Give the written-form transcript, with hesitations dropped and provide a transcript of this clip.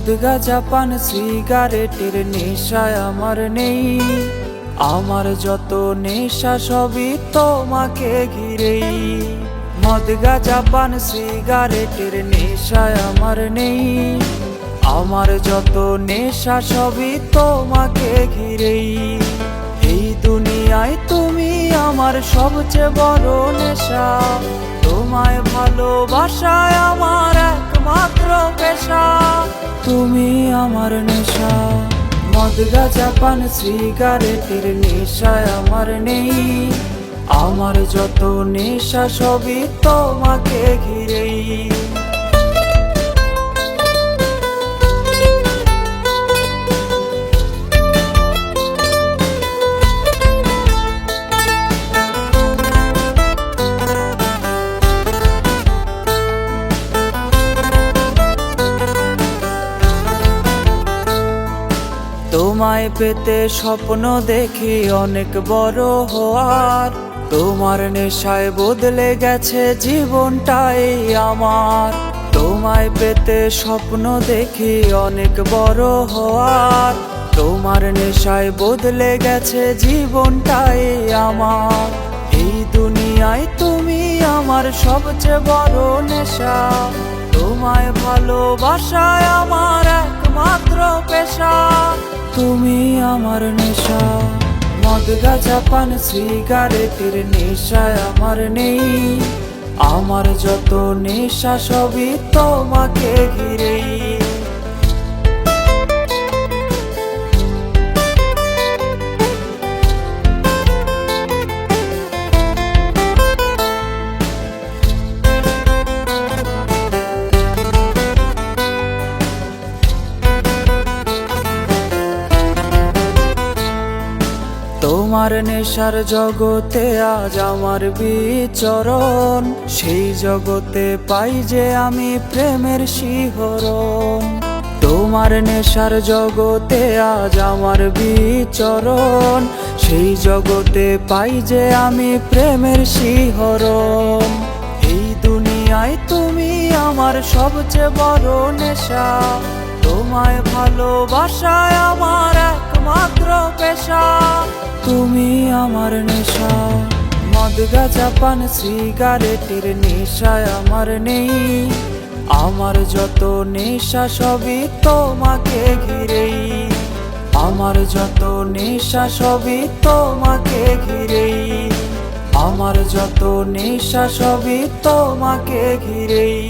মদ গাঁজা পান সিগারেটের নেশায় আমার নেই, আমার যত নেশা সবই তোমাকে ঘিরেই। মদ গাঁজা পান সিগারেটের নেশায় আমার নেই, আমার যত নেশা সবই তোমাকে ঘিরেই। এই দুনিয়ায় তুমি আমার সবচেয়ে বড় নেশা, তোমায় ভালোবাসায় আমার একমাত্র পেশা। তুমি আমার নেশা, মদ গাঁজা পান সিগারেটের নেশায় আমার নেই, আমার যত নেশা সবই তোমাকে ঘিরেই। তোমায় পেতে স্বপ্ন দেখি অনেক বড় হওয়ার, তোমার নেশায় বদলে গেছে জীবনটাই আমার। তোমায় পেতে স্বপ্ন দেখি অনেক বড় হওয়ার, তোমার নেশায় বদলে গেছে জীবনটাই আমার। এই দুনিয়ায় তুমি আমার সবচেয়ে বড় নেশা, তোমায় ভালোবাসায় আমার একমাত্র পেশা। তুমি আমার নেশা, মদ গাঁজা পান সিগারেটের নেশায় আমার নেই, আমার যত নেশা সবই তোমাকে ঘিরেই। তোমার নেশার জগতে আজ আমার বিচরণ, সেই জগতে পাই যে আমি প্রেমের শিহরণ। তোমার নেশার জগতে আজ আমার বিচরণ, সেই জগতে পাই যে আমি প্রেমের শিহরণ। এই দুনিয়ায় তুমি আমার সবচেয়ে বড় নেশা, তোমায় ভালোবাসায় আমার একমাত্র পেশা। তুমি আমার নেশা, মদ গাঁজা পান সিগারেটের নেশায় আমার নেই, আমার যত নেশা সবই তোমাকে ঘিরেই। আমার যত নেশা সবই তোমাকে ঘিরেই, আমার যত নেশা সবই তোমাকে ঘিরেই।